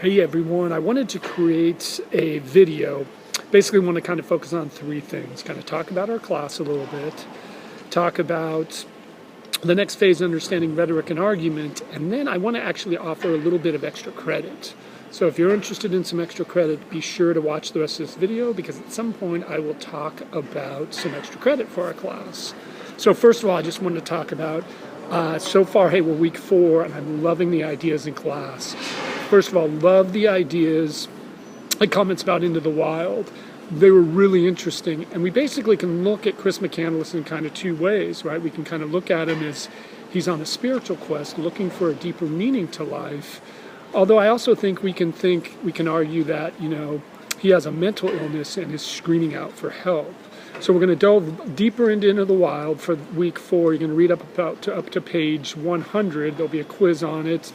Hey everyone, I wanted to create a video. Basically want to kind of focus on three things. Kind of talk about our class a little bit, talk about the next phase of understanding rhetoric and argument, and then I want to actually offer a little bit of extra credit. So if you're interested in some extra credit, be sure to watch the rest of this video because at some point I will talk about some extra credit for our class. So first of all, I just wanted to talk about, so far, hey, we're week 4 and I'm loving the ideas in class. First of all, love the ideas, like comments about Into the Wild. They were really interesting, and we basically can look at Chris McCandless in kind of two ways, right? We can kind of look at him as he's on a spiritual quest, looking for a deeper meaning to life. Although I also think we can argue that, he has a mental illness and is screaming out for help. So we're going to delve deeper into the Wild for week 4. You're going to read up to page 100. There'll be a quiz on it.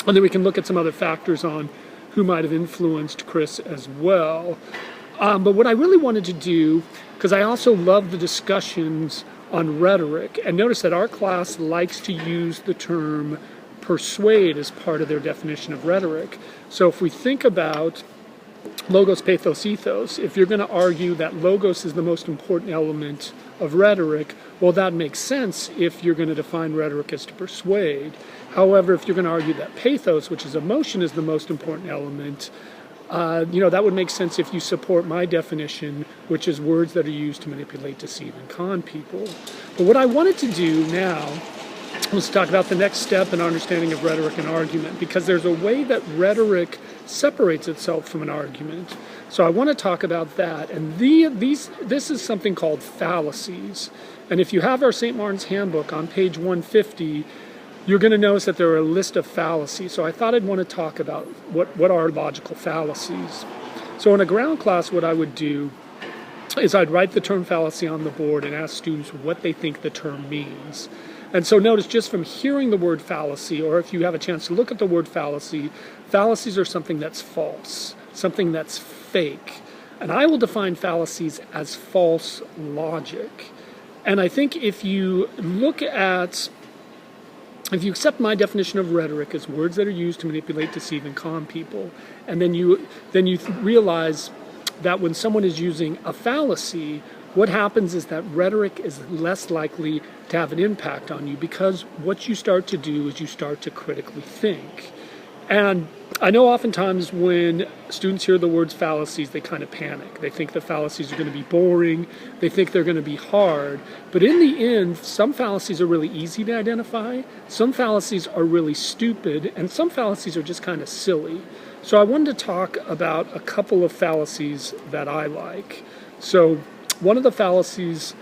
And then we can look at some other factors on who might have influenced Chris as well. But what I really wanted to do, because I also love the discussions on rhetoric, and notice that our class likes to use the term persuade as part of their definition of rhetoric. So if we think about logos, pathos, ethos, if you're going to argue that logos is the most important element of rhetoric, well, that makes sense if you're going to define rhetoric as to persuade. However, if you're going to argue that pathos, which is emotion, is the most important element, that would make sense if you support my definition, which is words that are used to manipulate, deceive, and con people. But what I wanted to do now was talk about the next step in our understanding of rhetoric and argument, because there's a way that rhetoric separates itself from an argument. So I want to talk about that. And this is something called fallacies. And if you have our St. Martin's Handbook on page 150, you're going to notice that there are a list of fallacies. So I thought I'd want to talk about what are logical fallacies. So in a ground class, what I would do is I'd write the term fallacy on the board and ask students what they think the term means. And so notice just from hearing the word fallacy, or if you have a chance to look at the word fallacy, fallacies are something that's false, something that's fake. And I will define fallacies as false logic. And I think if you accept my definition of rhetoric as words that are used to manipulate, deceive, and con people, and then you realize that when someone is using a fallacy, what happens is that rhetoric is less likely to have an impact on you, because what you start to do is you start to critically think. And I know oftentimes when students hear the words fallacies, they kind of panic. They think the fallacies are going to be boring. They think they're going to be hard. But in the end, some fallacies are really easy to identify. Some fallacies are really stupid. And some fallacies are just kind of silly. So I wanted to talk about a couple of fallacies that I like. So one of the fallacies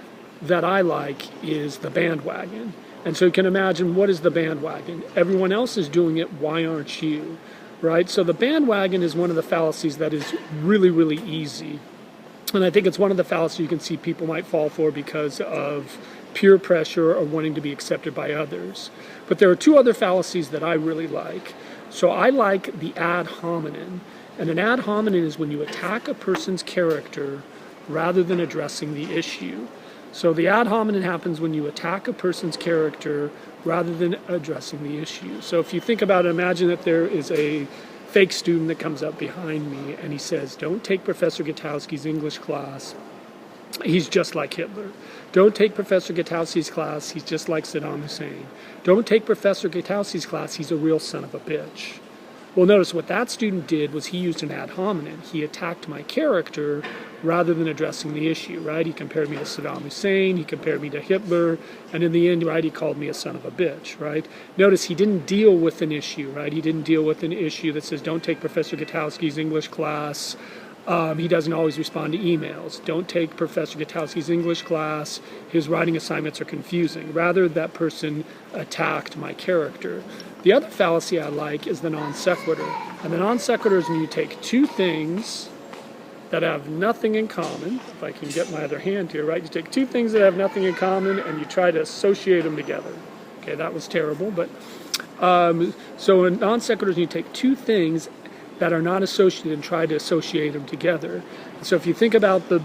that I like is the bandwagon. And so you can imagine, what is the bandwagon? Everyone else is doing it, why aren't you? Right? So the bandwagon is one of the fallacies that is really, really easy. And I think it's one of the fallacies you can see people might fall for because of peer pressure or wanting to be accepted by others. But there are two other fallacies that I really like. So I like the ad hominem. And an ad hominem is when you attack a person's character rather than addressing the issue. So the ad hominem happens when you attack a person's character rather than addressing the issue. So if you think about it, imagine that there is a fake student that comes up behind me and he says, "Don't take Professor Gutowski's English class. He's just like Hitler. Don't take Professor Gutowski's class. He's just like Saddam Hussein. Don't take Professor Gutowski's class. He's a real son of a bitch." Well, notice what that student did was he used an ad hominem. He attacked my character rather than addressing the issue, right? He compared me to Saddam Hussein, he compared me to Hitler, and in the end, right, he called me a son of a bitch, right? Notice he didn't deal with an issue, right? He didn't deal with an issue that says, don't take Professor Gutowski's English class. He doesn't always respond to emails. Don't take Professor Gutowski's English class. His writing assignments are confusing. Rather, that person attacked my character. The other fallacy I like is the non sequitur. And the non sequitur is when you take two things that have nothing in common. If I can get my other hand here, right? You take two things that have nothing in common and you try to associate them together. Okay, that was terrible. But so in non sequiturs, you take two things that are not associated and try to associate them together. So if you think about the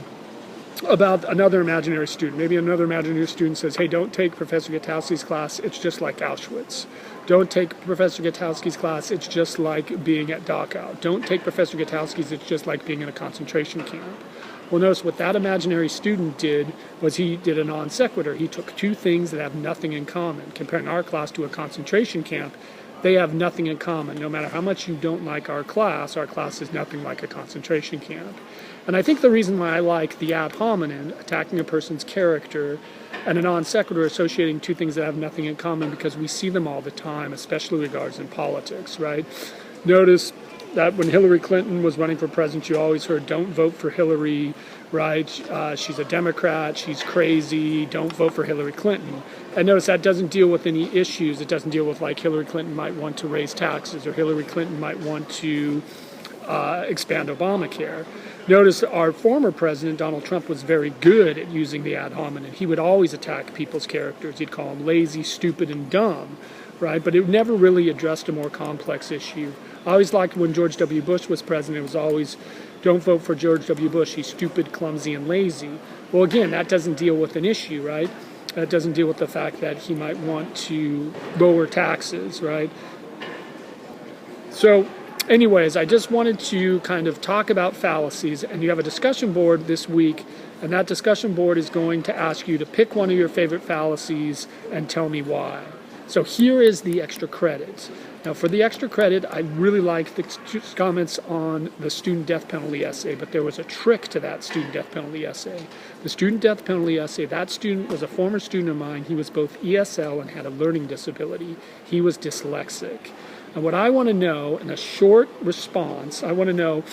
about another imaginary student. Maybe another imaginary student says, hey, don't take Professor Gutowski's class, it's just like Auschwitz. Don't take Professor Gutowski's class, it's just like being at Dachau. Don't take Professor Gutowski's, it's just like being in a concentration camp. Well, notice what that imaginary student did was he did a non sequitur. He took two things that have nothing in common. Comparing our class to a concentration camp, they have nothing in common. No matter how much you don't like our class is nothing like a concentration camp. And I think the reason why I like the ad hominem, attacking a person's character, and a non sequitur associating two things that have nothing in common, because we see them all the time, especially regards in politics, right? Notice that when Hillary Clinton was running for president, you always heard, don't vote for Hillary, right? She's a Democrat, she's crazy, don't vote for Hillary Clinton. And notice that doesn't deal with any issues. It doesn't deal with like Hillary Clinton might want to raise taxes, or Hillary Clinton might want to expand Obamacare. Notice our former president, Donald Trump, was very good at using the ad hominem. He would always attack people's characters. He'd call them lazy, stupid, and dumb, right? But it never really addressed a more complex issue. I always liked when George W. Bush was president, it was always, don't vote for George W. Bush, he's stupid, clumsy, and lazy. Well, again, that doesn't deal with an issue, right? That doesn't deal with the fact that he might want to lower taxes, right? So, anyways, I just wanted to kind of talk about fallacies, and you have a discussion board this week, and that discussion board is going to ask you to pick one of your favorite fallacies and tell me why. So here is the extra credit. Now for the extra credit, I really like the comments on the student death penalty essay, but there was a trick to that student death penalty essay. The student death penalty essay, that student was a former student of mine. He was both ESL and had a learning disability. He was dyslexic. And what I want to know, in a short response, I want to know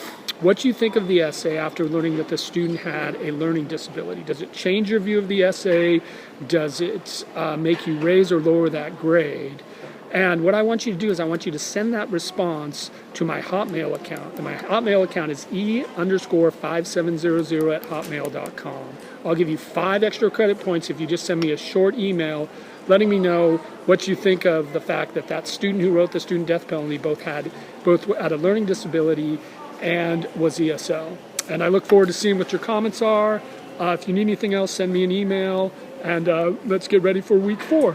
what you think of the essay after learning that the student had a learning disability. Does it change your view of the essay? Does it make you raise or lower that grade? And what I want you to do is I want you to send that response to my Hotmail account. And my Hotmail account is e_5700@hotmail.com. I'll give you 5 extra credit points if you just send me a short email letting me know what you think of the fact that that student who wrote the student death penalty both had a learning disability and was ESL. And I look forward to seeing what your comments are. If you need anything else, send me an email, and let's get ready for week 4.